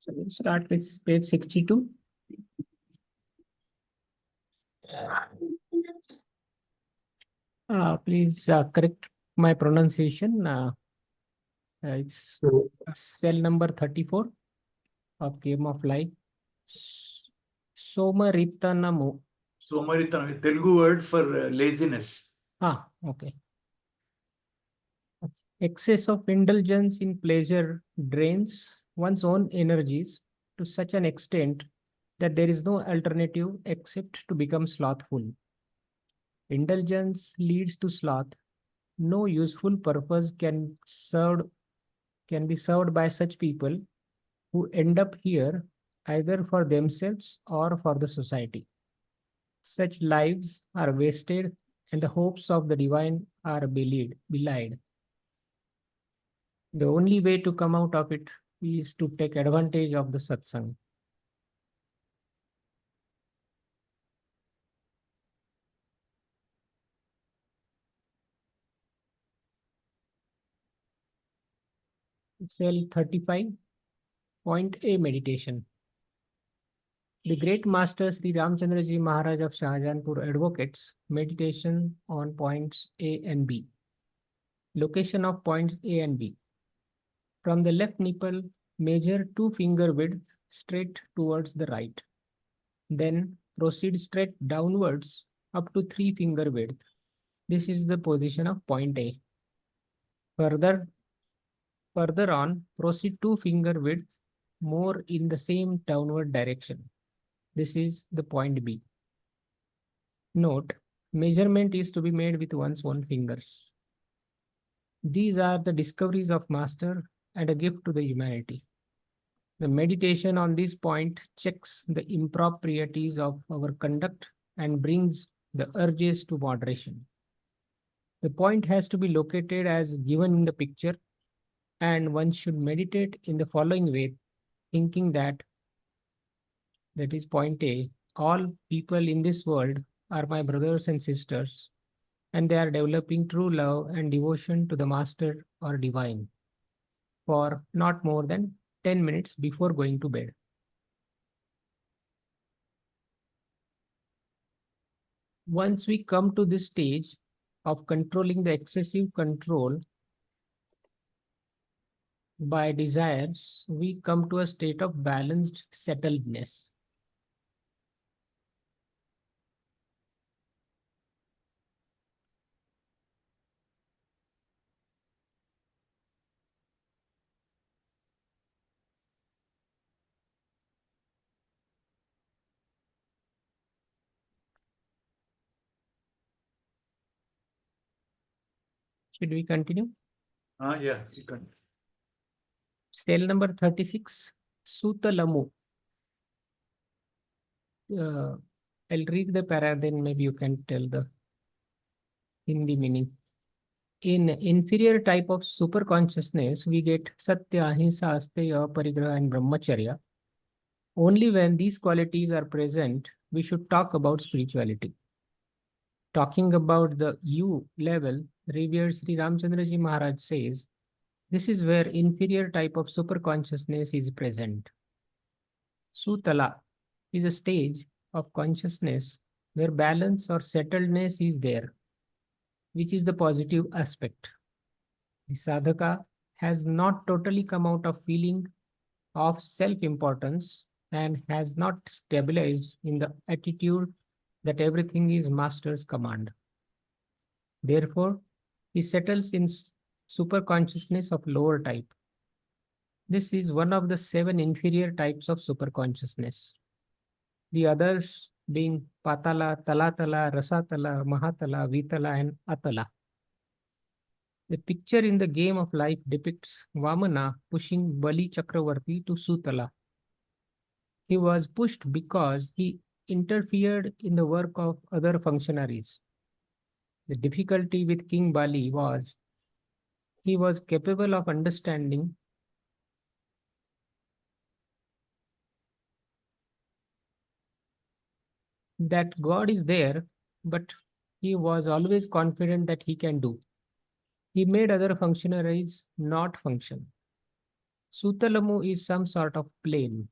So we'll start with page 62. Please correct my pronunciation. It's cell number 34 of Game of Life. Somaritanamu. Somaritanam, Telugu word for laziness. Okay. Excess of indulgence in pleasure drains one's own energies to such an extent that there is no alternative except to become slothful. Indulgence leads to sloth. No useful purpose can be served by such people who end up here either for themselves or for the society. Such lives are wasted and the hopes of the divine are belied. The only way to come out of it is to take advantage of the satsang. Cell 35, point A, meditation. The great master Sri Ramchandraji Maharaj of Shahjahanpur advocates meditation on points A and B. Location of points A and B. From the left nipple, measure 2 finger width straight towards the right. Then proceed straight downwards up to 3 finger width. This is the position of point A. Further on, proceed 2 finger width more in the same downward direction. This is the point B. Note, measurement is to be made with one's own fingers. These are the discoveries of Master and a gift to the humanity. The meditation on this point checks the improprieties of our conduct and brings the urges to moderation. The point has to be located as given in the picture, and one should meditate in the following way, thinking that is point A, all people in this world are my brothers and sisters, and they are developing true love and devotion to the Master or Divine for not more than 10 minutes before going to bed. Once we come to this stage of controlling the excessive control by desires, we come to a state of balanced settledness. Should we continue? Yeah, you can. Cell number 36, Sutalamu. I'll read the para, then maybe you can tell the Hindi meaning. In inferior type of super consciousness, we get Satya, Ahimsa, Asteya, Parigraha, and Brahmacharya. Only when these qualities are present, we should talk about spirituality. Talking about the U level, revered Sri Ramchandraji Maharaj says, this is where inferior type of super consciousness is present. Sutala is a stage of consciousness where balance or settledness is there, which is the positive aspect. The sadhaka has not totally come out of feeling of self-importance and has not stabilized in the attitude that everything is master's command. Therefore, he settles in super consciousness of lower type. This is one of the 7 inferior types of super consciousness. The others being Patala, Talatala, Rasatala, Mahatala, Vitala, and Atala. The picture in the Game of Life depicts Vamana pushing Bali Chakravarti to Sutala. He was pushed because he interfered in the work of other functionaries. The difficulty with King Bali was he was capable of understanding that God is there, but he was always confident that he can do. He made other functionaries not function. Sutalamu is some sort of plane.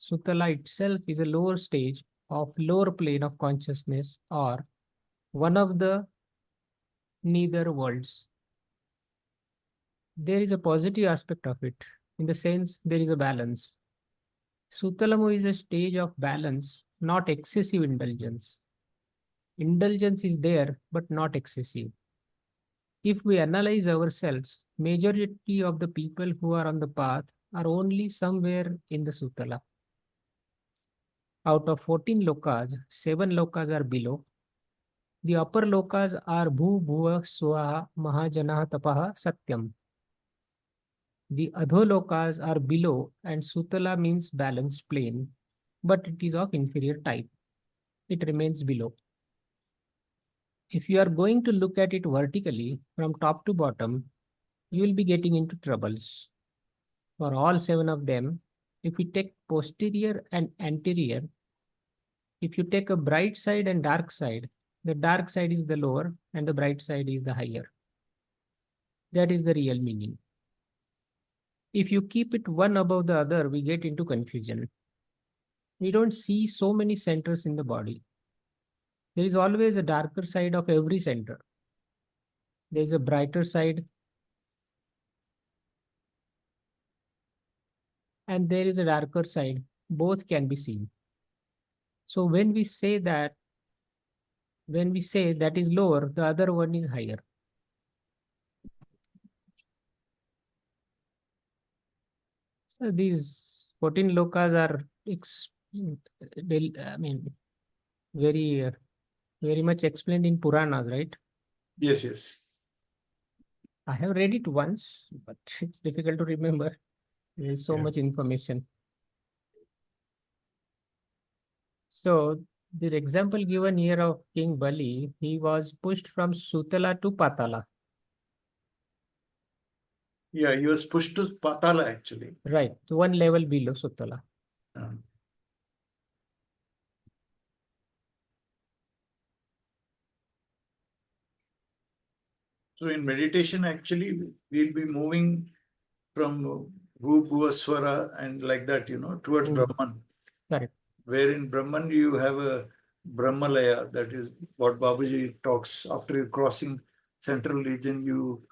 Sutala itself is a lower stage of lower plane of consciousness or one of the neither worlds. There is a positive aspect of it, in the sense there is a balance. Sutalamu is a stage of balance, not excessive indulgence. Indulgence is there, but not excessive. If we analyze ourselves, majority of the people who are on the path are only somewhere in the Sutala. Out of 14 lokas, 7 lokas are below. The upper lokas are Bhu, Bhuva, Swaha, Mahajanaha, Tapaha, Satyam. The adholokas are below, and Sutala means balanced plane, but it is of inferior type. It remains below. If you are going to look at it vertically from top to bottom, you will be getting into troubles. For all 7 of them, if we take posterior and anterior, if you take a bright side and dark side, the dark side is the lower and the bright side is the higher. That is the real meaning. If you keep it one above the other, we get into confusion. We don't see so many centers in the body. There is always a darker side of every center. There is a brighter side and there is a darker side. Both can be seen. So when we say that is lower, the other one is higher. So these 14 lokas are very much explained in Puranas, right? Yes, yes. I have read it once, but it's difficult to remember. There is so much information. So the example given here of King Bali, he was pushed from Sutala to Patala. Yeah, he was pushed to Patala actually. Right, so one level below Sutala. So in meditation, actually, we'll be moving from Bhu, Bhuva, Swara and like that, towards Brahman. Correct. Where in Brahman you have a Brahmalaya, that is what Babuji talks. After you crossing central region, you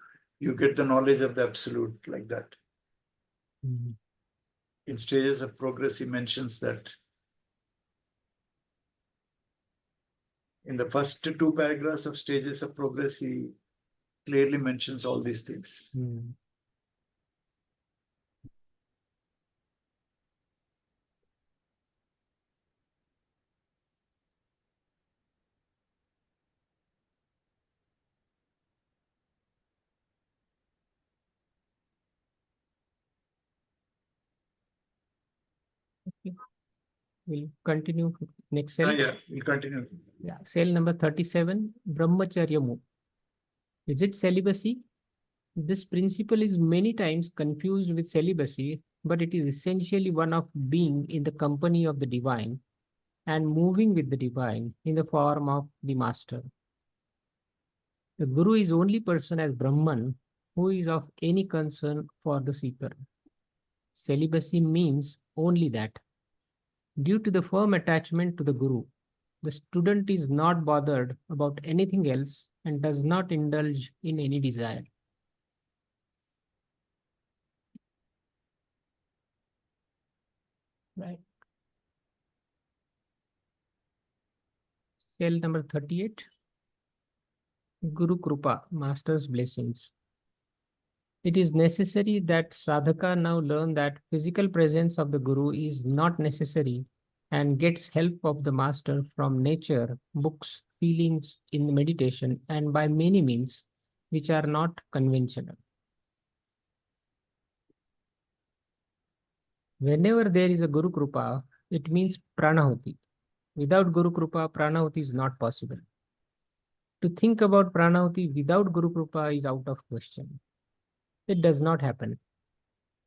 get the knowledge of the absolute like that. In stages of progress, he mentions that. In the first 2 paragraphs of stages of progress, he clearly mentions all these things. Okay. We'll continue next cell. Yeah, we'll continue. Yeah, cell number 37, Brahmacharya move. Is it celibacy? This principle is many times confused with celibacy, but it is essentially one of being in the company of the divine and moving with the divine in the form of the master. The Guru is only person as Brahman who is of any concern for the seeker. Celibacy means only that. Due to the firm attachment to the Guru, the student is not bothered about anything else and does not indulge in any desire. Right. Cell number 38. Guru Krupa, Master's blessings. It is necessary that sadhaka now learn that physical presence of the Guru is not necessary and gets help of the Master from nature, books, feelings in the meditation, and by many means which are not conventional. Whenever there is a Guru Krupa, it means Pranahuti. Without Guru Krupa, Pranahuti is not possible. To think about Pranahuti without Guru Krupa is out of question. It does not happen.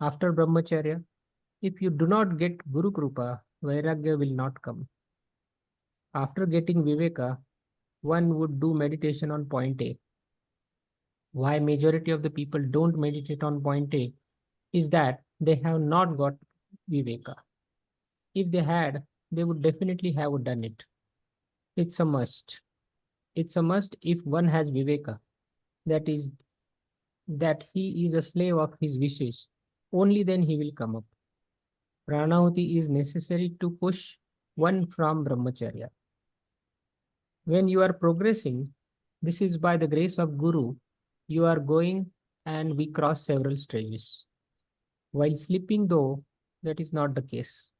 After Brahmacharya, if you do not get Guru Krupa, Vairagya will not come. After getting Viveka, one would do meditation on point A. Why majority of the people don't meditate on point A is that they have not got Viveka. If they had, they would definitely have done it. It's a must. It's a must if one has Viveka. That is, that he is a slave of his wishes. Only then he will come up. Pranahuti is necessary to push one from brahmacharya. When you are progressing, this is by the grace of Guru, you are going and we cross several stages. While sleeping, though, that is not the case.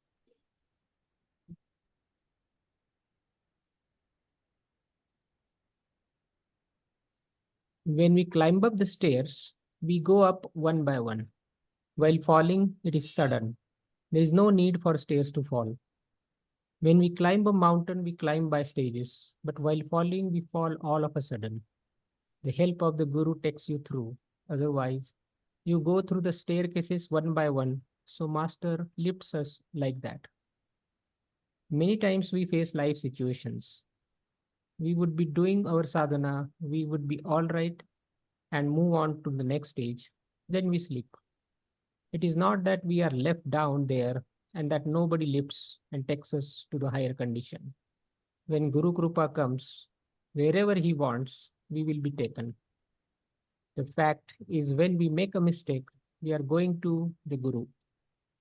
When we climb up the stairs, we go up one by one. While falling, it is sudden. There is no need for stairs to fall. When we climb a mountain, we climb by stages. But while falling, we fall all of a sudden. The help of the Guru takes you through. Otherwise, you go through the staircases one by one. So Master lifts us like that. Many times we face life situations. We would be doing our sadhana, we would be all right and move on to the next stage. Then we sleep. It is not that we are left down there and that nobody lifts and takes us to the higher condition. When Guru Krupa comes, wherever he wants, we will be taken. The fact is, when we make a mistake, we are going to the Guru.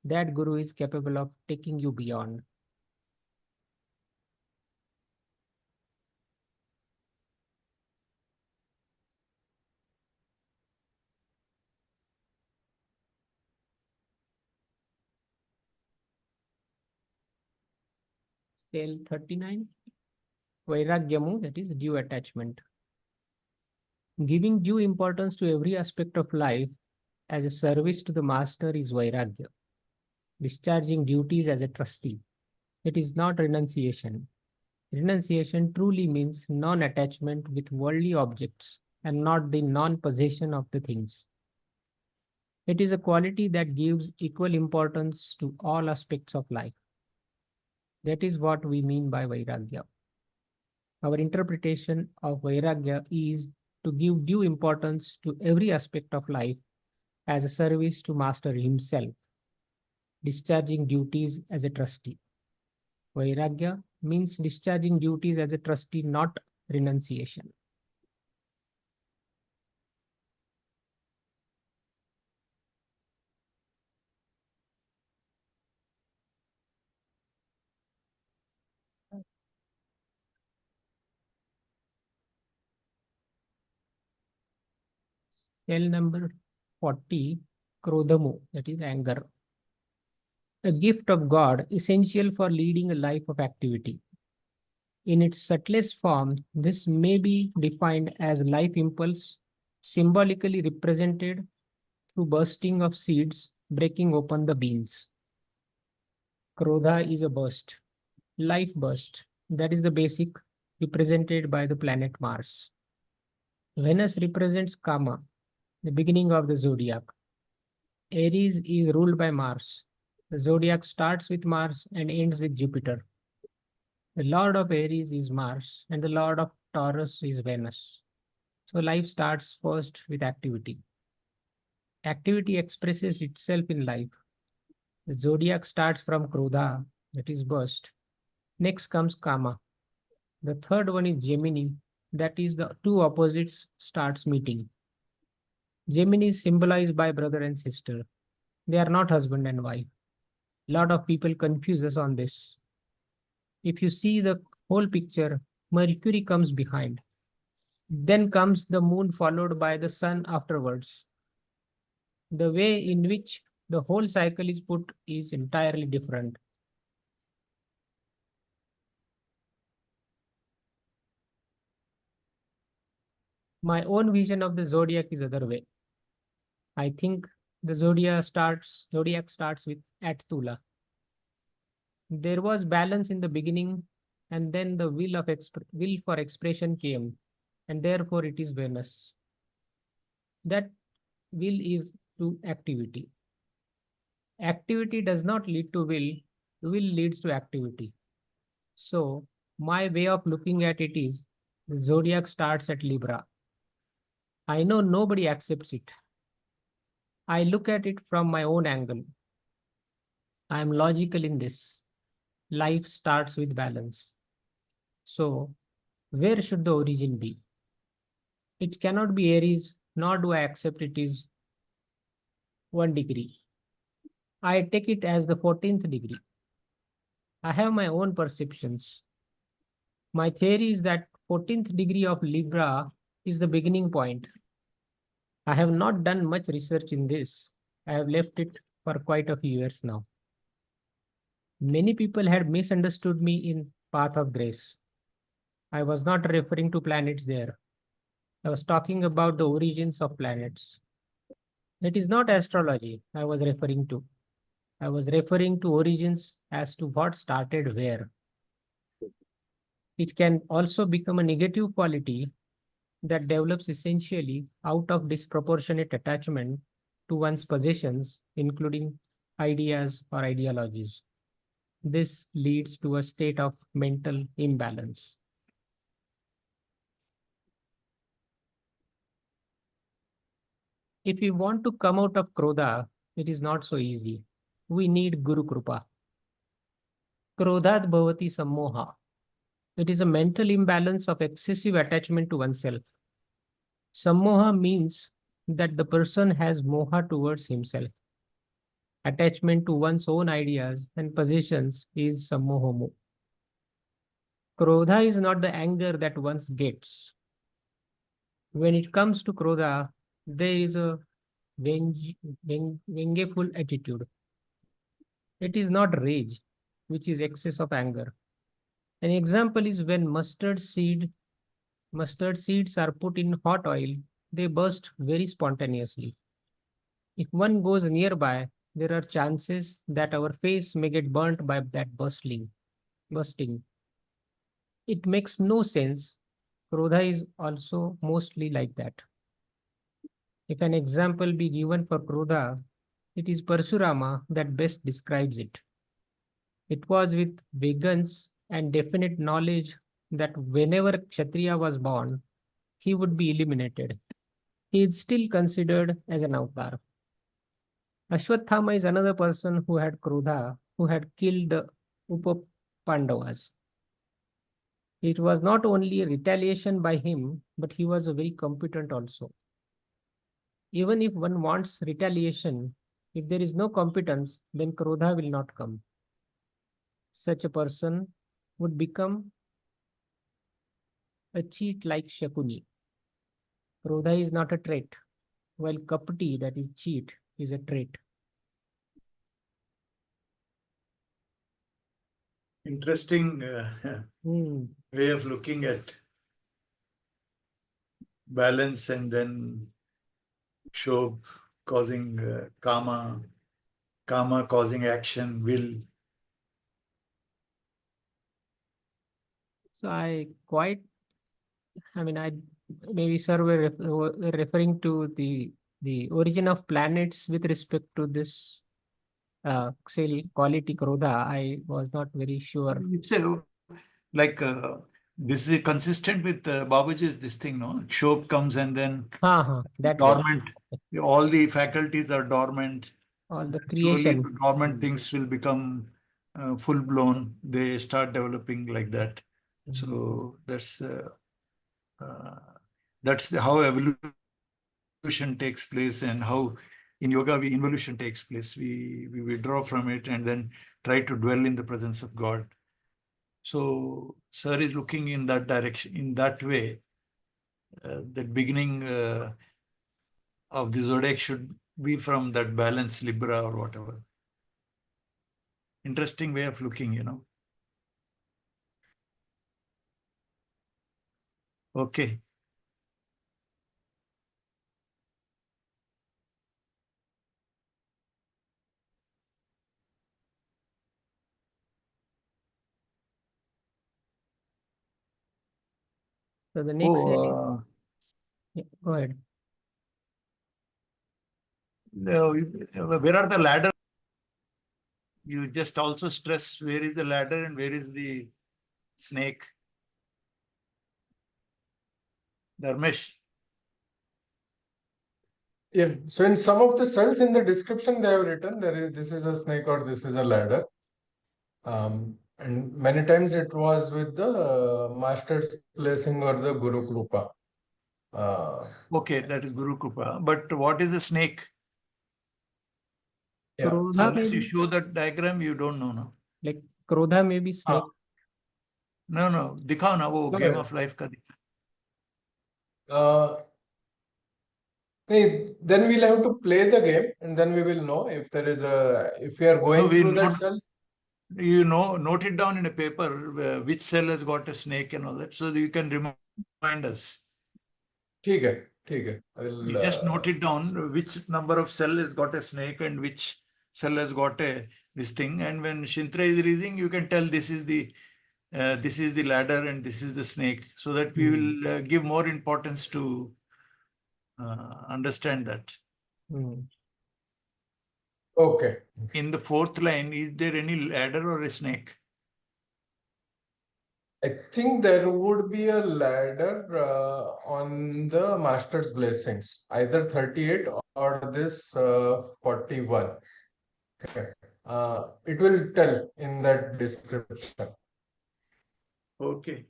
That Guru is capable of taking you beyond. Cell 39, Vairagyamu, that is due attachment. Giving due importance to every aspect of life as a service to the master is Vairagya. Discharging duties as a trustee. It is not renunciation. Renunciation truly means non-attachment with worldly objects and not the non-possession of the things. It is a quality that gives equal importance to all aspects of life. That is what we mean by Vairagya. Our interpretation of Vairagya is to give due importance to every aspect of life as a service to Master himself, discharging duties as a trustee. Vairagya means discharging duties as a trustee, not renunciation. Cell number 40, Krodhamu, that is anger. A gift of God essential for leading a life of activity. In its subtlest form, this may be defined as life impulse, symbolically represented through bursting of seeds, breaking open the beans. Krodha is a burst, life burst. That is the basic represented by the planet Mars. Venus represents Kama, the beginning of the zodiac. Aries is ruled by Mars. The zodiac starts with Mars and ends with Jupiter. The lord of Aries is Mars and the lord of Taurus is Venus. So life starts first with activity. Activity expresses itself in life. The zodiac starts from Krodha, that is burst. Next comes Kama. The third one is Gemini, that is the two opposites starts meeting. Gemini is symbolized by brother and sister. They are not husband and wife. A lot of people confuse us on this. If you see the whole picture, Mercury comes behind. Then comes the moon followed by the sun afterwards. The way in which the whole cycle is put is entirely different. My own vision of the zodiac is other way. I think the zodiac starts with at Tula. There was balance in the beginning, and then the will for expression came, and therefore it is Venus. That will is to activity. Activity does not lead to will leads to activity. So my way of looking at it is the zodiac starts at Libra. I know nobody accepts it. I look at it from my own angle. I am logical in this. Life starts with balance. So, where should the origin be? It cannot be Aries, nor do I accept it is 1 degree. I take it as the 14th degree. I have my own perceptions. My theory is that 14th degree of Libra is the beginning point. I have not done much research in this. I have left it for quite a few years now. Many people had misunderstood me in Path of Grace. I was not referring to planets there. I was talking about the origins of planets. It is not astrology I was referring to. I was referring to origins as to what started where. It can also become a negative quality that develops essentially out of disproportionate attachment to one's possessions, including ideas or ideologies. This leads to a state of mental imbalance. If we want to come out of Krodha, it is not so easy. We need Guru Krupa. Krodhat bhavati sammoha. It is a mental imbalance of excessive attachment to oneself. Sammoha means that the person has moha towards himself. Attachment to one's own ideas and positions is sammohomo. Krodha is not the anger that one gets. When it comes to Krodha, there is a vengeful attitude. It is not rage, which is excess of anger. An example is when mustard seeds are put in hot oil, they burst very spontaneously. If one goes nearby, there are chances that our face may get burnt by that bursting. It makes no sense. Krodha is also mostly like that. If an example be given for Krodha, it is Parshurama that best describes it. It was with vegans and definite knowledge that whenever Kshatriya was born, he would be eliminated. He is still considered as an avatar. Ashwathama is another person who had Krodha, who had killed the Upapandavas. It was not only a retaliation by him, but he was a very competent also. Even if one wants retaliation, if there is no competence, then Krodha will not come. Such a person would become a cheat like Shakuni. Krodha is not a trait, while Kapati, that is cheat, is a trait. Interesting way of looking at balance and then Shobh causing karma causing action, will. So I maybe sir were referring to the origin of planets with respect to this say quality Krodha. I was not very sure. It's like this is consistent with Babuji's this thing, no? Shobh comes and then That way. dormant. All the faculties are dormant. All the Slowly, creation. the dormant things will become full blown. They start developing like that. So that's how evolution takes place, and how in yoga involution takes place. We withdraw from it and then try to dwell in the presence of God. So Sir is looking in that direction, in that way. The beginning of the zodiac should be from that balance, Libra or whatever. Interesting way of looking, you know. Okay. So the next Oh, go ahead. where are the ladder? You just also stress where is the ladder and where is the snake. Dharmesh. Yeah. So in some of the cells in the description, they have written this is a snake or this is a ladder. And many times it was with the master's blessing or the Guru Krupa. Okay, that is Guru Krupa. But what is a snake? Yeah. Krodha Unless you maybe, show that diagram, you don't know. No, like Krodha may be snake. no. दिखाओ ना वो No, Game of Life का. then we'll have to play the game and then we will know if there is if we are No, going we through that note, cell. you know, note it down in a paper which cell has got a snake and all that, so that you can remind us. ठीक है. I You will. just note it down which number of cell has got a snake and which cell has got a this thing. And when Shintra is reading, you can tell this is the ladder and this is the snake, so that we will give more importance to understand that. Okay. In the fourth line, is there any ladder or a snake? I think there would be a ladder on the master's blessings, either 38 or this 41. Okay. It will tell in that description. Okay.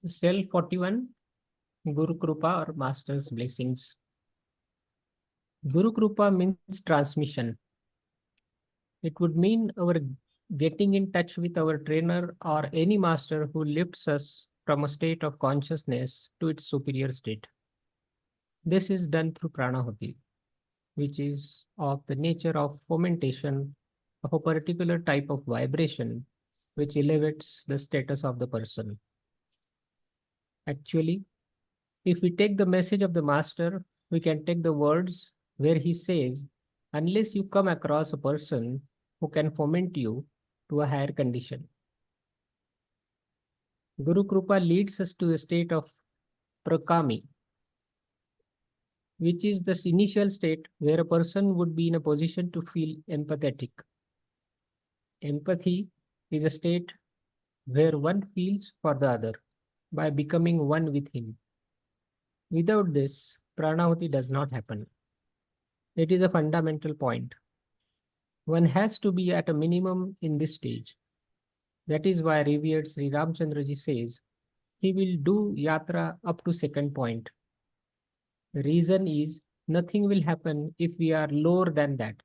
Cell 41, Guru Krupa or Master's blessings. Guru Krupa means transmission. It would mean our getting in touch with our trainer or any master who lifts us from a state of consciousness to its superior state. This is done through Pranahuti, which is of the nature of fomentation of a particular type of vibration which elevates the status of the person. Actually, if we take the message of the master, we can take the words where he says, unless you come across a person who can foment you to a higher condition. Guru Krupa leads us to a state of prakami, which is the initial state where a person would be in a position to feel empathetic. Empathy is a state where one feels for the other by becoming one with him. Without this, Pranahuti does not happen. It is a fundamental point. One has to be at a minimum in this stage. That is why revered Sri Ramchandraji says he will do yatra up to second point. The reason is nothing will happen if we are lower than that.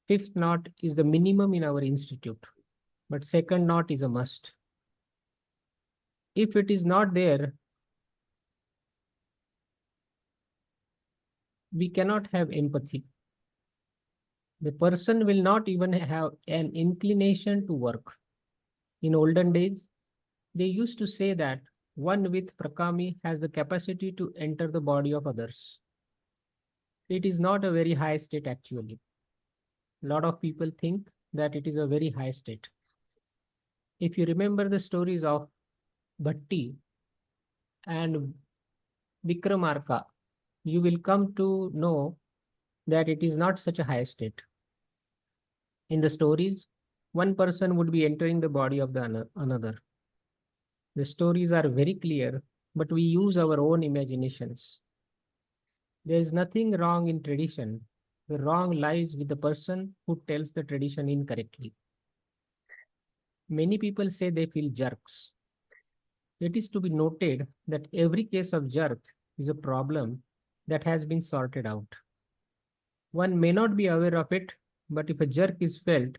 Fifth knot is the minimum in our institute, but second knot is a must. If it is not there, we cannot have empathy. The person will not even have an inclination to work. In olden days, they used to say that one with prakami has the capacity to enter the body of others. It is not a very high state actually. A lot of people think that it is a very high state. If you remember the stories of Bhatti and Vikramarka, you will come to know that it is not such a high state. In the stories, one person would be entering the body of the another. The stories are very clear, but we use our own imaginations. There is nothing wrong in tradition. The wrong lies with the person who tells the tradition incorrectly. Many people say they feel jerks. It is to be noted that every case of jerk is a problem that has been sorted out. One may not be aware of it, but if a jerk is felt,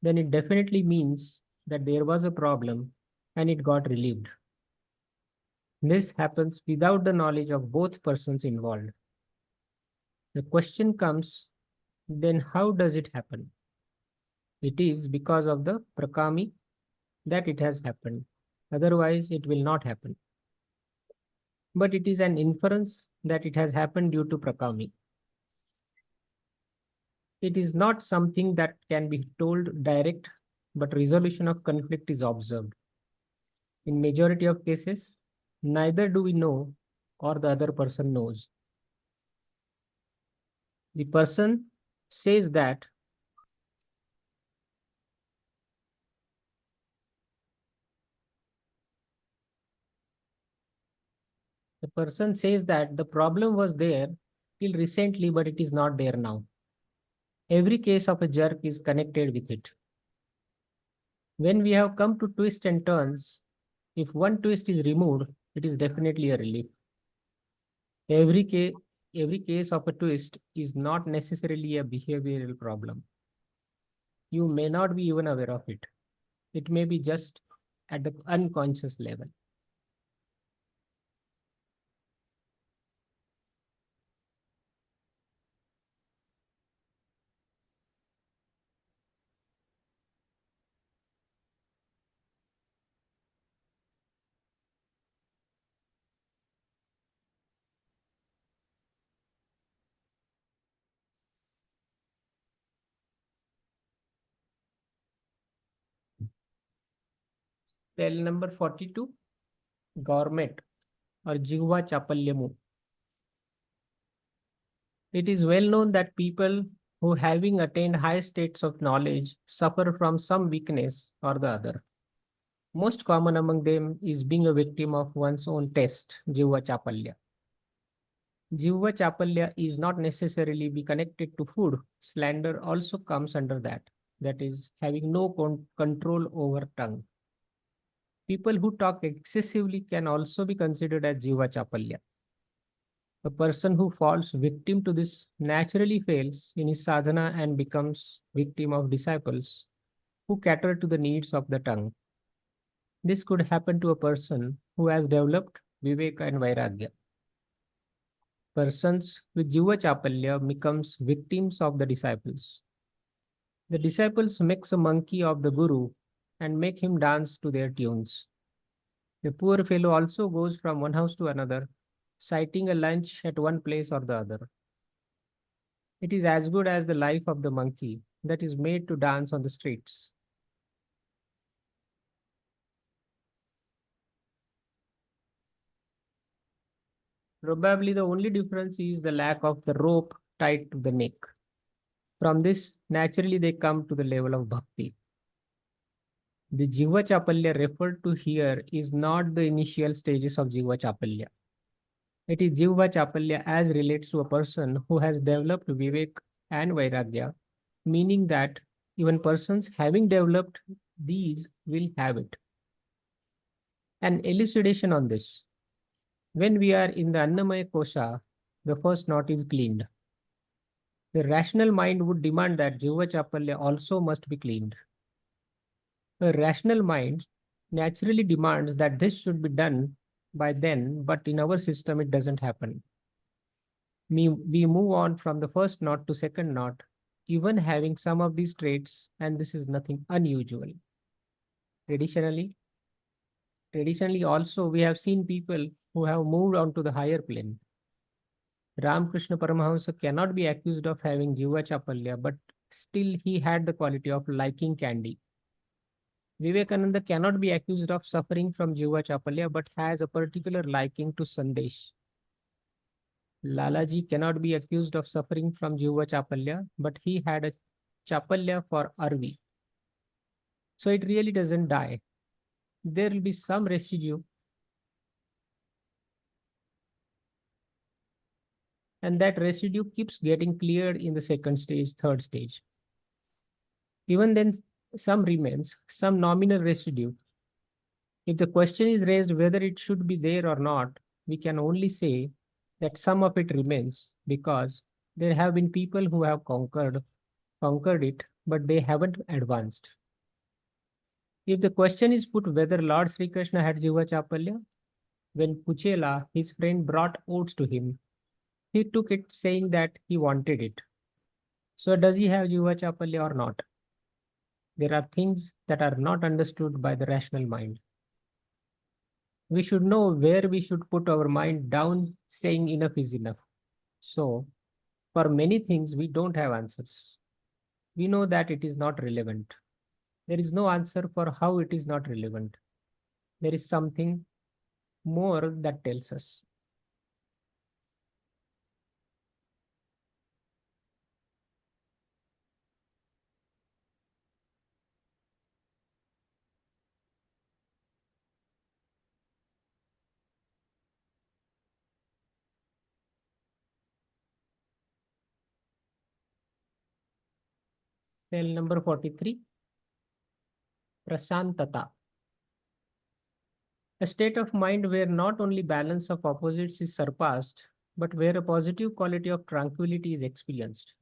then it definitely means that there was a problem and it got relieved. This happens without the knowledge of both persons involved. The question comes, then how does it happen? It is because of the prakami that it has happened. Otherwise, it will not happen. But it is an inference that it has happened due to prakami. It is not something that can be told direct, but resolution of conflict is observed. In majority of cases, neither do we know or the other person knows. The person says that The person says that the problem was there till recently, but it is not there now. Every case of a jerk is connected with it. When we have come to twists and turns, if one twist is removed, it is definitely a relief. Every case of a twist is not necessarily a behavioral problem. You may not be even aware of it. It may be just at the unconscious level. Spell number 42, Gourmet or Jihva Chapalyamu. It is well known that people who, having attained high states of knowledge, suffer from some weakness or the other. Most common among them is being a victim of one's own test, Jihva Chapalya. Jihva Chapalya is not necessarily be connected to food. Slander also comes under that. That is, having no control over tongue. People who talk excessively can also be considered as Jihva Chapalya. A person who falls victim to this naturally fails in his sadhana and becomes victim of disciples who cater to the needs of the tongue. This could happen to a person who has developed viveka and vairagya. Persons with Jiva Chapalya becomes victims of the disciples. The disciples makes a monkey of the guru and make him dance to their tunes. The poor fellow also goes from one house to another, citing a lunch at one place or the other. It is as good as the life of the monkey that is made to dance on the streets. Probably the only difference is the lack of the rope tied to the neck. From this, naturally they come to the level of bhakti. The Jiva Chapalya referred to here is not the initial stages of Jiva Chapalya. It is Jiva Chapalya as relates to a person who has developed Vivek and Vairagya, meaning that even persons having developed these will have it. An elucidation on this. When we are in the Annamaya Kosha, the first knot is cleaned. The rational mind would demand that Jiva Chapalya also must be cleaned. A rational mind naturally demands that this should be done by then, but in our system it doesn't happen. We move on from the first knot to second knot, even having some of these traits, and this is nothing unusual. Traditionally also we have seen people who have moved on to the higher plane. Ramakrishna Paramahamsa cannot be accused of having Jiva Chapalya, but still he had the quality of liking candy. Vivekananda cannot be accused of suffering from Jiva Chapalya, but has a particular liking to Sandesh. Lalaji cannot be accused of suffering from Jiva Chapalya, but he had a Chapalya for Arvi. So it really doesn't die. There will be some residue, and that residue keeps getting cleared in the second stage, third stage. Even then, some remains, some nominal residue. If the question is raised whether it should be there or not, we can only say that some of it remains because there have been people who have conquered it, but they haven't advanced. If the question is put whether Lord Sri Krishna had Jiva Chapalya, when Puchela, his friend, brought oats to him, he took it saying that he wanted it. So does he have Jiva Chapalya or not? There are things that are not understood by the rational mind. We should know where we should put our mind down, saying enough is enough. So, for many things, we don't have answers. We know that it is not relevant. There is no answer for how it is not relevant. There is something more that tells us. Cell number 43. Prasantata. A state of mind where not only balance of opposites is surpassed, but where a positive quality of tranquility is experienced.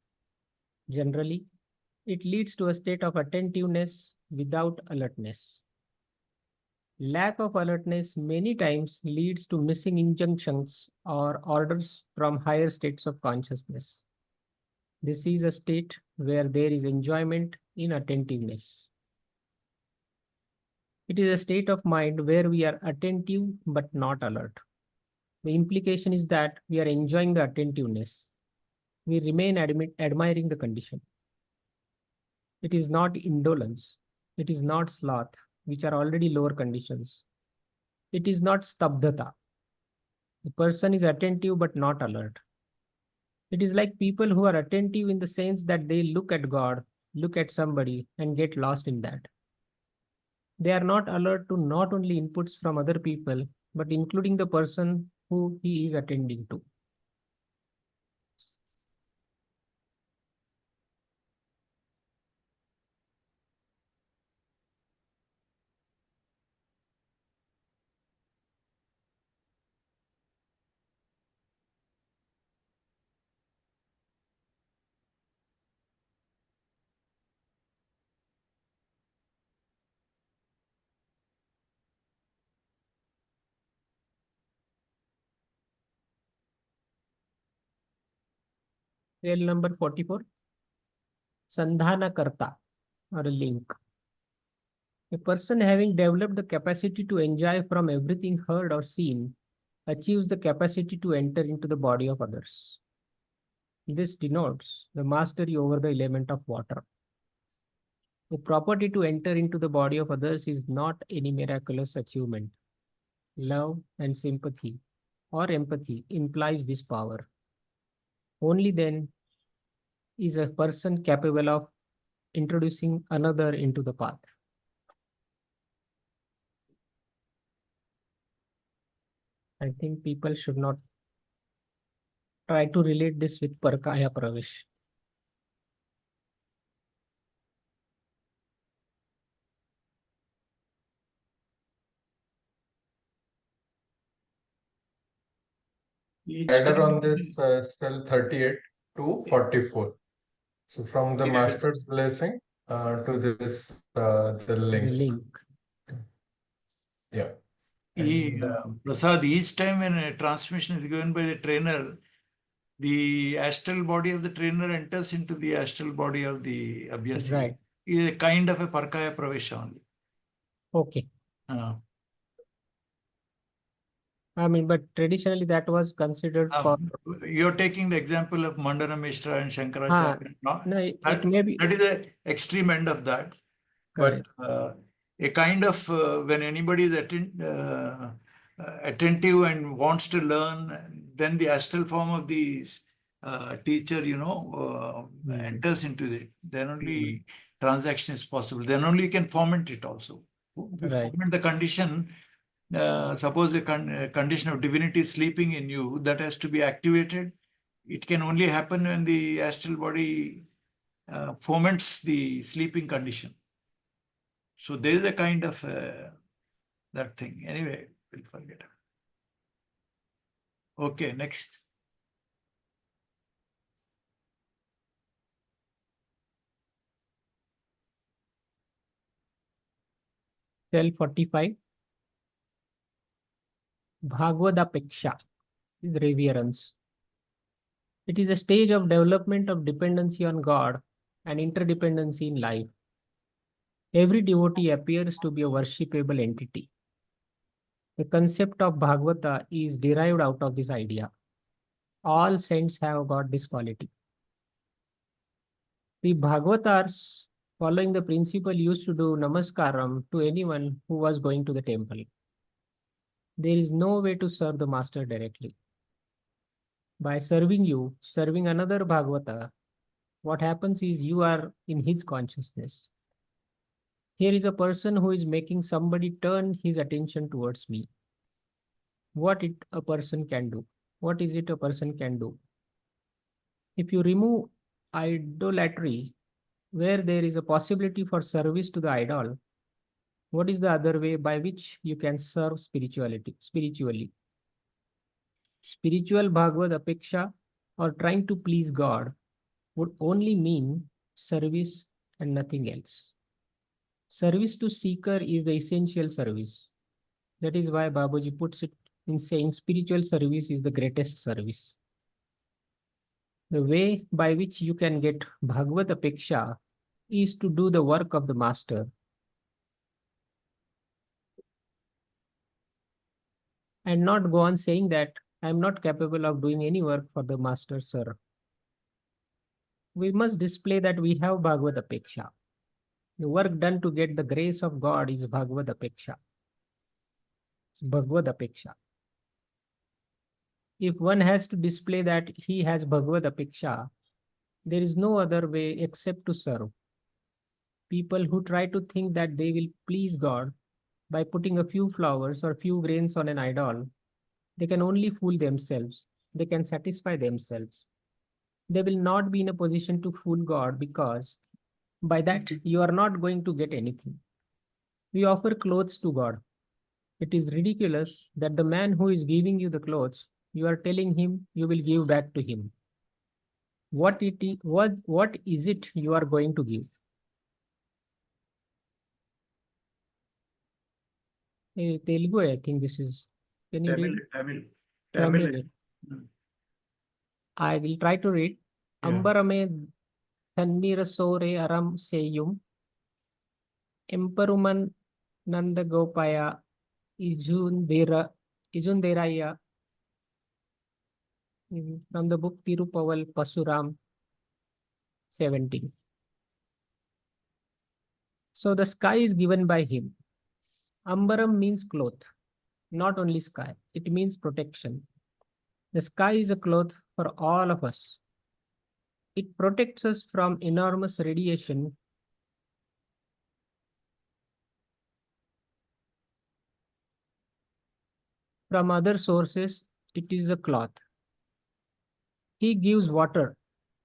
Generally, it leads to a state of attentiveness without alertness. Lack of alertness many times leads to missing injunctions or orders from higher states of consciousness. This is a state where there is enjoyment in attentiveness. It is a state of mind where we are attentive but not alert. The implication is that we are enjoying the attentiveness. We remain admiring the condition. It is not indolence. It is not sloth, which are already lower conditions. It is not stabdhata. The person is attentive but not alert. It is like people who are attentive in the sense that they look at God, look at somebody, and get lost in that. They are not alert to not only inputs from other people, but including the person who he is attending to. Cell number 44. Sandhana Karta, or a link. A person having developed the capacity to enjoy from everything heard or seen achieves the capacity to enter into the body of others. This denotes the mastery over the element of water. The property to enter into the body of others is not any miraculous achievement. Love and sympathy or empathy implies this power. Only then is a person capable of introducing another into the path. I think people should not try to relate this with Parkaya Pravesh. Ladder on this cell 38 to 44. So from the master's blessing to this the link. The link. Yeah. Prasad, each time when a transmission is given by the trainer, the astral body of the trainer enters into the astral body of the Abhyasi. Right. It is a kind of a Parkaya Pravesha only. Okay. I mean, but traditionally that was considered for. You're taking the example of Mandana Mishra and Shankaracharya. No, it may be. That is the extreme end of that. Correct. But a kind of when anybody is attentive and wants to learn, then the astral form of the teacher, enters into it. Then only transaction is possible. Then only you can foment it also. To foment the condition, suppose the condition of divinity is sleeping in you, that has to be activated. It can only happen when the astral body foments the sleeping condition. So there is a kind of that thing. Anyway, we'll forget. Okay, next. Cell 45. Bhagwadapeksha is reverence. It is a stage of development of dependency on God and interdependency in life. Every devotee appears to be a worshipable entity. The concept of Bhagavata is derived out of this idea. All saints have got this quality. The Bhagavatars, following the principle, used to do namaskaram to anyone who was going to the temple. There is no way to serve the master directly. By serving another Bhagavata, what happens is you are in his consciousness. Here is a person who is making somebody turn his attention towards me. What a person can do? What is it a person can do? If you remove idolatry, where there is a possibility for service to the idol, what is the other way by which you can serve spiritually? Spiritual Bhagavad Apeksha or trying to please God would only mean service and nothing else. Service to seeker is the essential service. That is why Babuji puts it in saying spiritual service is the greatest service. The way by which you can get Bhagavad Apeksha is to do the work of the master. And not go on saying that I am not capable of doing any work for the master, sir. We must display that we have Bhagavad Apeksha. The work done to get the grace of God is Bhagavad Apeksha. It's Bhagavad Apeksha. If one has to display that he has Bhagavad Apeksha, there is no other way except to serve. People who try to think that they will please God by putting a few flowers or few grains on an idol, they can only fool themselves. They can satisfy themselves. They will not be in a position to fool God, because by that you are not going to get anything. We offer clothes to God. It is ridiculous that the man who is giving you the clothes, you are telling him you will give back to him. What is it you are going to give? Telugu, I think this is. Can you read? Tamil. I will try to read. Yeah. Ambarame Thanirasore Aram Seyum Emperuman Nandagopaya Ijunderaya, from the book Tirupaval Pasuram 17. So the sky is given by him. Ambaram means cloth, not only sky. It means protection. The sky is a cloth for all of us. It protects us from enormous radiation from other sources. It is a cloth. He gives water.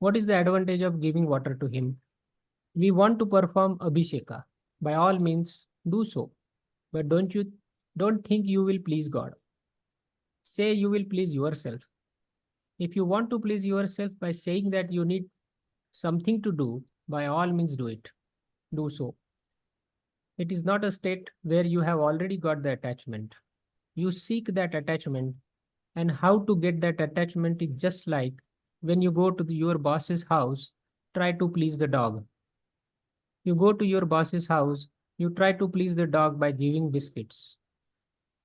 What is the advantage of giving water to him? We want to perform Abhisheka. By all means, do so. But don't think you will please God. Say you will please yourself. If you want to please yourself by saying that you need something to do, by all means do it. Do so. It is not a state where you have already got the attachment. You seek that attachment, and how to get that attachment is just like when you go to your boss's house, try to please the dog. You go to your boss's house, you try to please the dog by giving biscuits.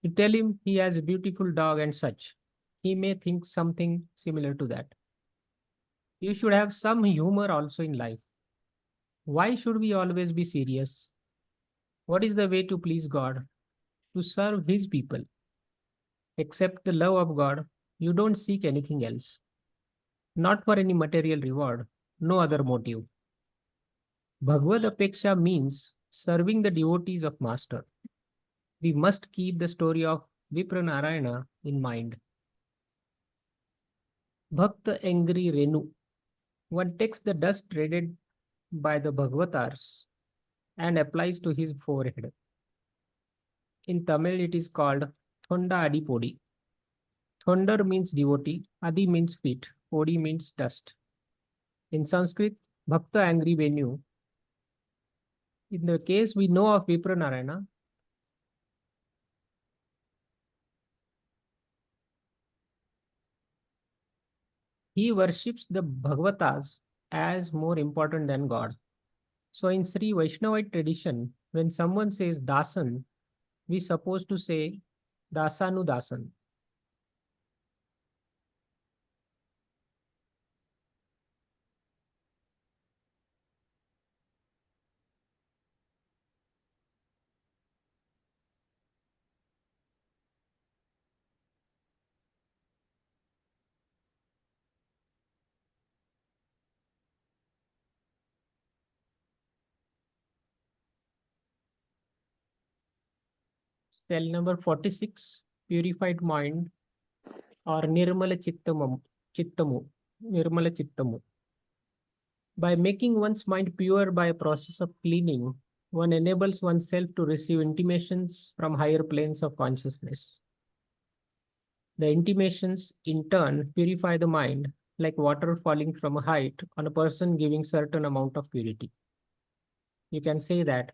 You tell him he has a beautiful dog and such. He may think something similar to that. You should have some humor also in life. Why should we always be serious? What is the way to please God? To serve His people. Accept the love of God. You don't seek anything else. Not for any material reward, no other motive. Bhagavad Apeksha means serving the devotees of Master. We must keep the story of Vipranarayana in mind. Bhakta angry Renu. One takes the dust traded by the Bhagavatars and applies to his forehead. In Tamil, it is called Thonda Adipodi. Thondar means devotee, Adi means feet, Podi means dust. In Sanskrit, Bhakta angry Venu. In the case we know of Vipranarayana, he worships the Bhagavatas as more important than God. So in Sri Vaishnavite tradition, when someone says Dasan, we supposed to say Dasanu Dasan. Cell number 46, purified mind or Nirmala Chittamu. Nirmala Chittamu. By making one's mind pure by a process of cleaning, one enables oneself to receive intimations from higher planes of consciousness. The intimations, in turn, purify the mind, like water falling from a height on a person giving certain amount of purity. You can say that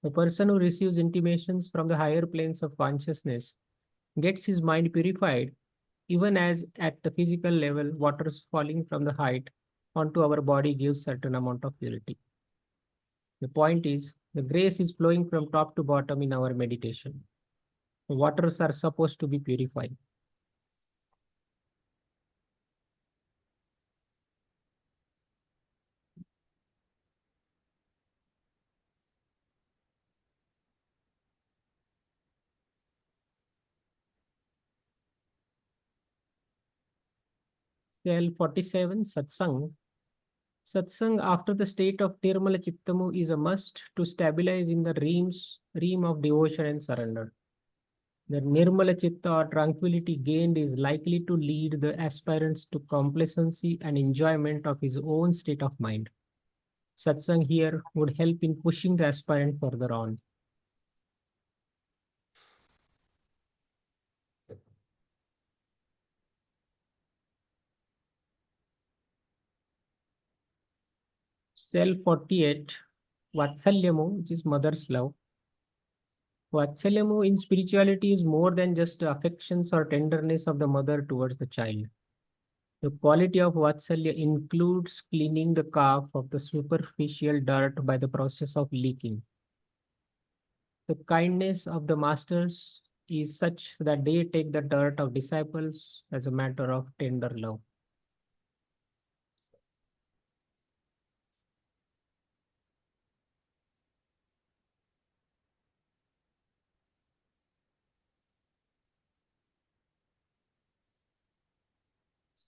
the person who receives intimations from the higher planes of consciousness gets his mind purified, even as at the physical level, waters falling from the height onto our body gives certain amount of purity. The point is, the grace is flowing from top to bottom in our meditation. The waters are supposed to be purified. Cell 47, Satsang. Satsang after the state of Nirmala Chittamu is a must to stabilize in the realm of devotion and surrender. The Nirmala Chitta or tranquility gained is likely to lead the aspirants to complacency and enjoyment of his own state of mind. Satsang here would help in pushing the aspirant further on. Cell 48, Vatsalyamu, which is mother's love. Vatsalyamu in spirituality is more than just the affections or tenderness of the mother towards the child. The quality of Vatsalya includes cleaning the calf of the superficial dirt by the process of leaking. The kindness of the masters is such that they take the dirt of disciples as a matter of tender love.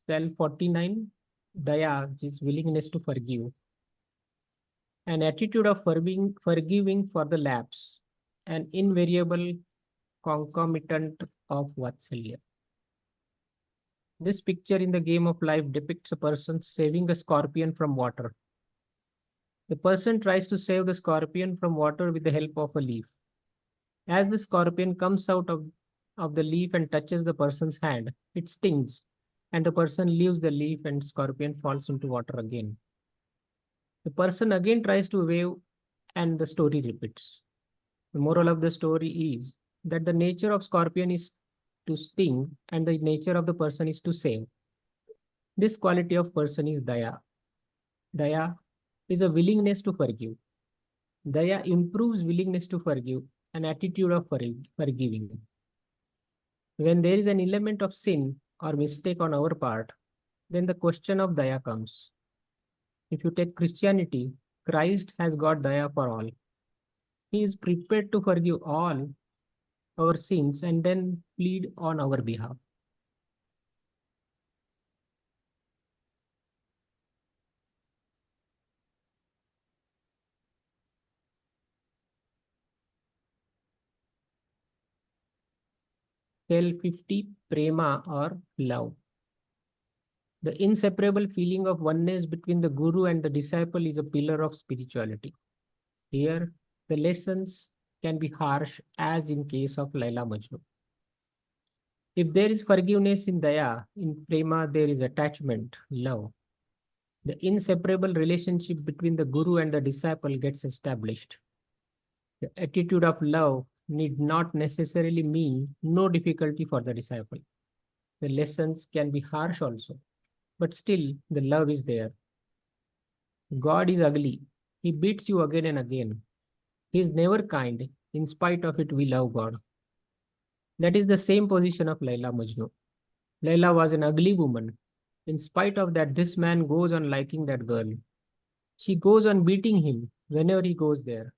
Cell 49, Daya, which is willingness to forgive. An attitude of forgiving for the lapse, an invariable concomitant of Vatsalya. This picture in the game of life depicts a person saving a scorpion from water. The person tries to save the scorpion from water with the help of a leaf. As the scorpion comes out of the leaf and touches the person's hand, it stings, and the person leaves the leaf and scorpion falls into water again. The person again tries to wave and the story repeats. The moral of the story is that the nature of scorpion is to sting and the nature of the person is to save. This quality of person is Daya. Daya is a willingness to forgive. Daya improves willingness to forgive, an attitude of forgiving. When there is an element of sin or mistake on our part, then the question of Daya comes. If you take Christianity, Christ has got Daya for all. He is prepared to forgive all our sins and then plead on our behalf. Cell 50, Prema or love. The inseparable feeling of oneness between the guru and the disciple is a pillar of spirituality. Here, the lessons can be harsh as in case of Laila Majnu. If there is forgiveness in Daya, in Prema there is attachment, love. The inseparable relationship between the guru and the disciple gets established. The attitude of love need not necessarily mean no difficulty for the disciple. The lessons can be harsh also, but still the love is there. God is ugly. He beats you again and again. He is never kind. In spite of it, we love God. That is the same position of Laila Majnu. Laila was an ugly woman. In spite of that, this man goes on liking that girl. She goes on beating him whenever he goes there.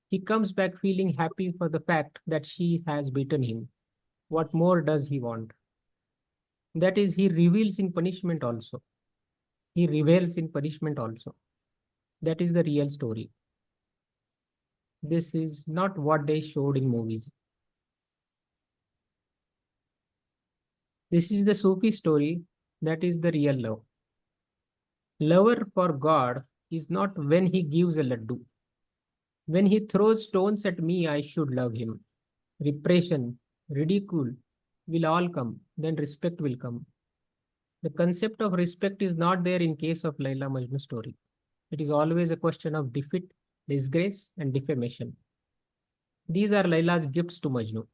He comes back feeling happy for the fact that she has beaten him. What more does he want? That is, he reveals in punishment also. He reveals in punishment also. That is the real story. This is not what they showed in movies. This is the Sufi story. That is the real love. Lover for God is not when he gives a laddu. When he throws stones at me, I should love him. Repression, ridicule will all come, then respect will come. The concept of respect is not there in case of Laila Majnu story. It is always a question of defeat, disgrace, and defamation. These are Laila's gifts to Majnu.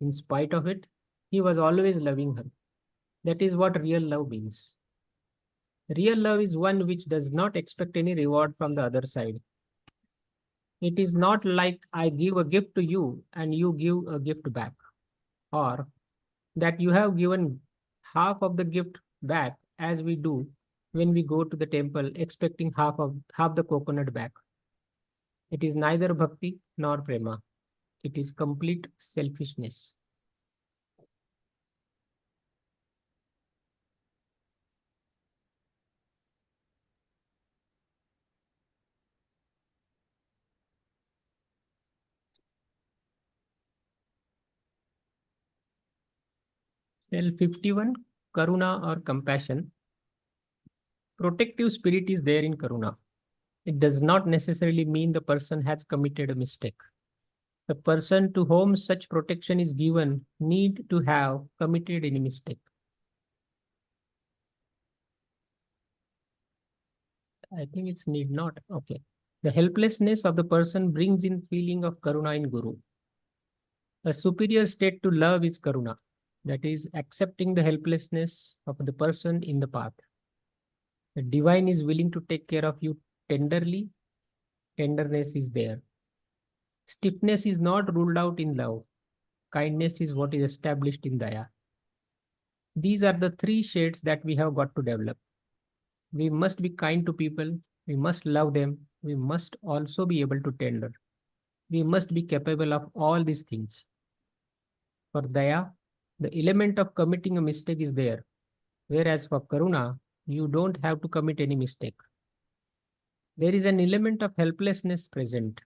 In spite of it, he was always loving her. That is what real love means. Real love is one which does not expect any reward from the other side. It is not like I give a gift to you and you give a gift back, or that you have given half of the gift back as we do when we go to the temple expecting half the coconut back. It is neither bhakti nor prema. It is complete selfishness. Cell 51, Karuna or compassion. Protective spirit is there in Karuna. It does not necessarily mean the person has committed a mistake. The person to whom such protection is given need to have committed any mistake. I think it's need not. Okay. The helplessness of the person brings in feeling of Karuna in Guru. A superior state to love is Karuna. That is accepting the helplessness of the person in the path. The divine is willing to take care of you tenderly. Tenderness is there. Stiffness is not ruled out in love. Kindness is what is established in Daya. These are the three shades that we have got to develop. We must be kind to people. We must love them. We must also be able to tender. We must be capable of all these things. For Daya, the element of committing a mistake is there. Whereas for Karuna, you don't have to commit any mistake. There is an element of helplessness present.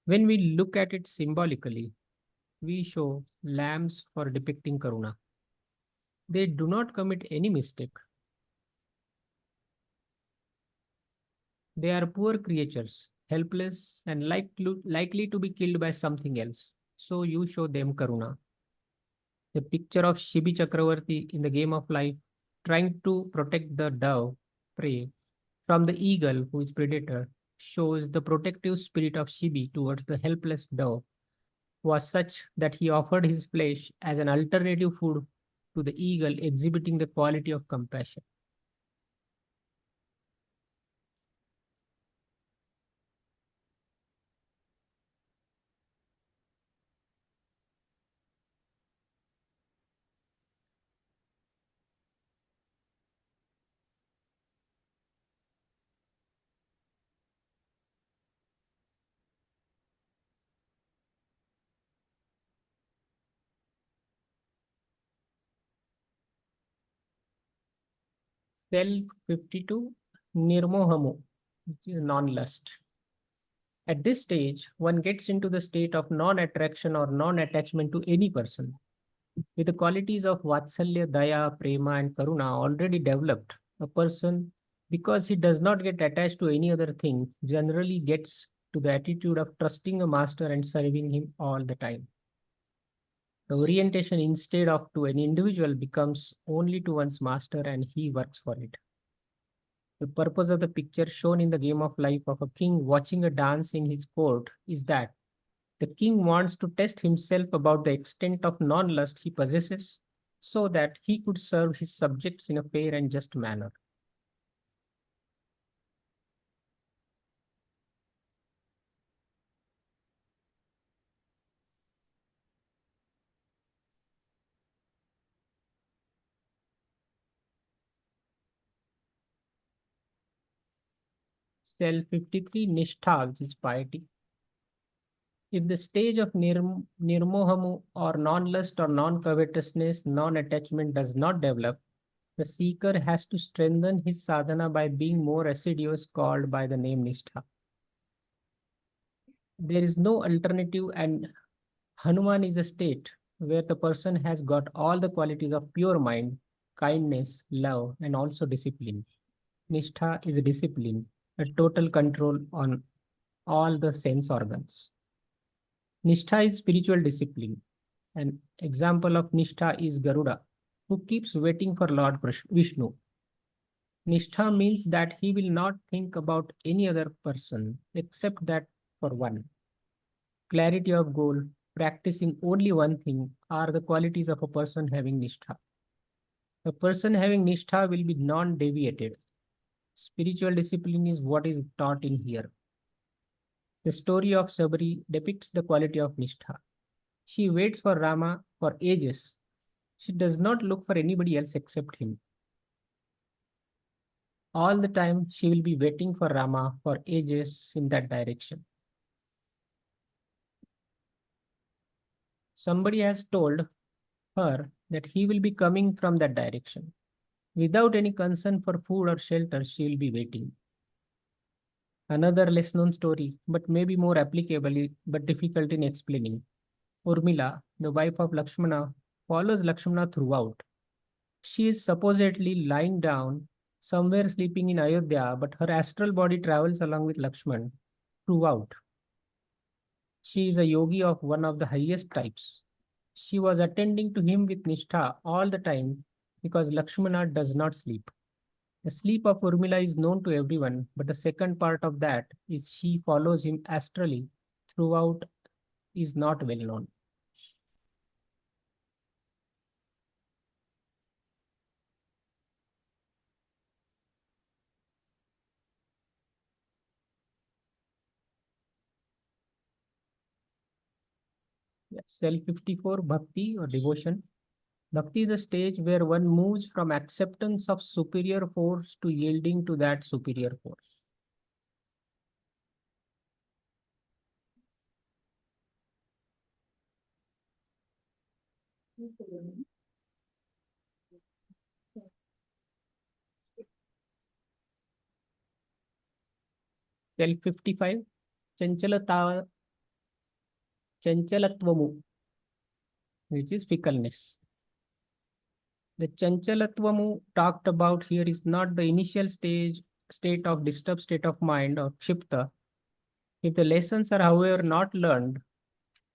When we look at it symbolically, we show lambs for depicting Karuna. They do not commit any mistake. They are poor creatures, helpless and likely to be killed by something else. So you show them Karuna. The picture of Shibi Chakravarti in the game of life trying to protect the dove, prey, from the eagle who is predator shows the protective spirit of Shibi towards the helpless dove was such that he offered his flesh as an alternative food to the eagle, exhibiting the quality of compassion. Cell 52, Nirmohamu, non-lust. At this stage, one gets into the state of non-attraction or non-attachment to any person. With the qualities of Vatsalya, Daya, Prema, and Karuna already developed, a person, because he does not get attached to any other thing, generally gets to the attitude of trusting a master and serving him all the time. The orientation instead of to an individual becomes only to one's master and he works for it. The purpose of the picture shown in the game of life of a king watching a dance in his court is that the king wants to test himself about the extent of non-lust he possesses so that he could serve his subjects in a fair and just manner. Cell 53, Nishtha, which is piety. If the stage of nirmohamu or non-lust or non-covetousness, non-attachment does not develop, the seeker has to strengthen his sadhana by being more assiduous, called by the name Nishtha. There is no alternative, and Hanuman is a state where the person has got all the qualities of pure mind, kindness, love, and also discipline. Nishtha is discipline, a total control on all the sense organs. Nishtha is spiritual discipline. An example of Nishtha is Garuda, who keeps waiting for Lord Vishnu. Nishtha means that he will not think about any other person except that for one. Clarity of goal, practicing only one thing are the qualities of a person having Nishtha. A person having Nishtha will be non-deviated. Spiritual discipline is what is taught in here. The story of Sabri depicts the quality of Nishtha. She waits for Rama for ages. She does not look for anybody else except him. All the time she will be waiting for Rama for ages in that direction. Somebody has told her that he will be coming from that direction. Without any concern for food or shelter, she will be waiting. Another less known story, but maybe more applicable, but difficult in explaining. Urmila, the wife of Lakshmana, follows Lakshmana throughout. She is supposedly lying down somewhere sleeping in Ayodhya, but her astral body travels along with Lakshman throughout. She is a yogi of one of the highest types. She was attending to him with Nishtha all the time because Lakshmana does not sleep. The sleep of Urmila is known to everyone, but the second part of that is she follows him astrally throughout is not well known. Cell 54, Bhakti or devotion. Bhakti is a stage where one moves from acceptance of superior force to yielding to that superior force. Cell 55, Chanchalatvamu, which is fickleness. The Chanchalatvamu talked about here is not the initial state of disturbed state of mind or kshipta. If the lessons are, however, not learned,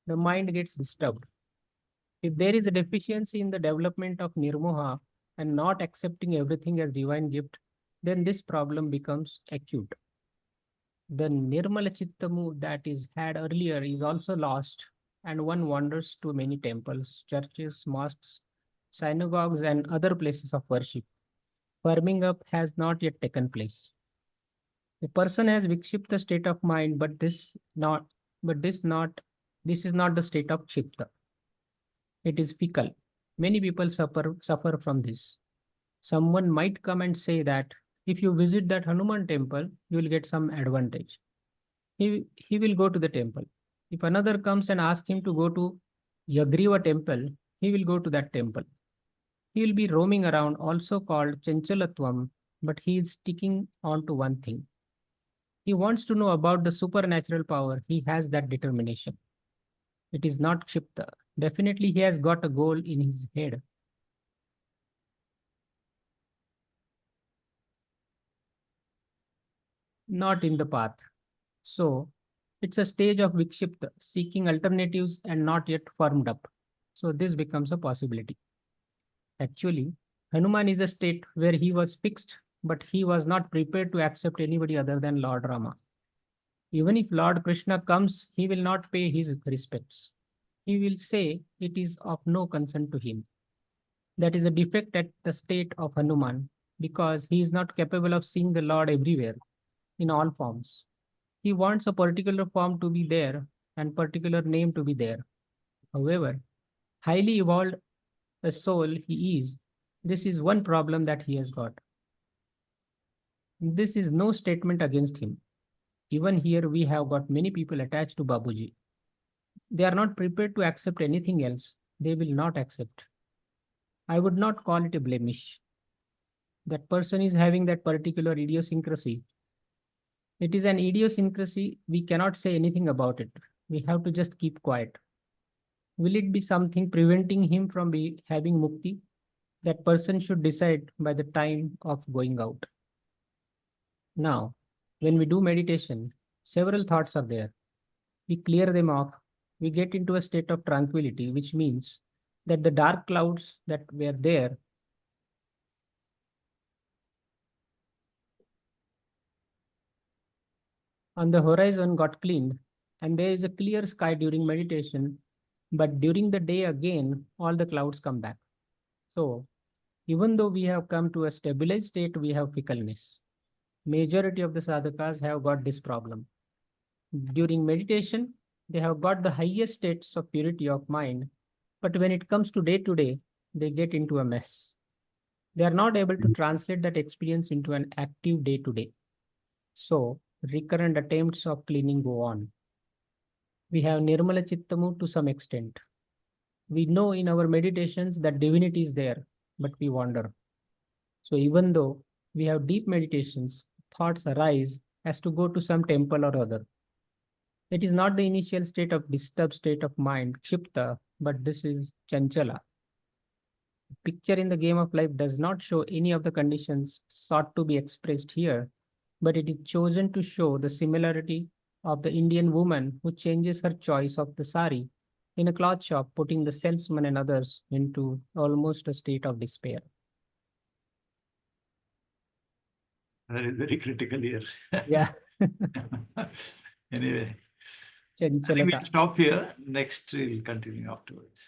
the mind gets disturbed. If there is a deficiency in the development of nirmoha and not accepting everything as divine gift, then this problem becomes acute. The nirmala chittamu that is had earlier is also lost, and one wanders to many temples, churches, mosques, synagogues, and other places of worship. Firming up has not yet taken place. The person has vikshipta state of mind, but this is not the state of kshipta. It is fickle. Many people suffer from this. Someone might come and say that if you visit that Hanuman temple, you will get some advantage. He will go to the temple. If another comes and asks him to go to Yagriva temple, he will go to that temple. He will be roaming around, also called Chanchalatvam, but he is sticking on to one thing. He wants to know about the supernatural power. He has that determination. It is not kshipta. Definitely he has got a goal in his head. Not in the path. So it's a stage of vikshipta, seeking alternatives and not yet firmed up. So this becomes a possibility. Actually, Hanuman is a state where he was fixed, but he was not prepared to accept anybody other than Lord Rama. Even if Lord Krishna comes, he will not pay his respects. He will say it is of no concern to him. That is a defect at the state of Hanuman, because he is not capable of seeing the Lord everywhere, in all forms. He wants a particular form to be there and particular name to be there. However, highly evolved a soul he is, this is one problem that he has got. This is no statement against him. Even here we have got many people attached to Babuji. They are not prepared to accept anything else. They will not accept. I would not call it a blemish. That person is having that particular idiosyncrasy. It is an idiosyncrasy. We cannot say anything about it. We have to just keep quiet. Will it be something preventing him from having mukti? That person should decide by the time of going out. Now, when we do meditation, several thoughts are there. We clear them off. We get into a state of tranquility, which means that the dark clouds that were there on the horizon got cleaned, and there is a clear sky during meditation. But during the day again, all the clouds come back. So, even though we have come to a stabilized state, we have fickleness. Majority of the sadhakas have got this problem. During meditation, they have got the highest states of purity of mind, but when it comes to day, they get into a mess. They are not able to translate that experience into an active day to day. So, recurrent attempts of cleaning go on. We have Nirmala Chittamu to some extent. We know in our meditations that divinity is there, but we wander. So, even though we have deep meditations, thoughts arise as to go to some temple or other. It is not the initial state of disturbed state of mind, Kshipta, but this is Chanchala. Picture in the game of life does not show any of the conditions sought to be expressed here, but it is chosen to show the similarity of the Indian woman who changes her choice of the sari in a cloth shop, putting the salesman and others into almost a state of despair. Very, very critical here. Yeah. Anyway, I think Chanchalata. we'll stop here. Next, we'll continue afterwards.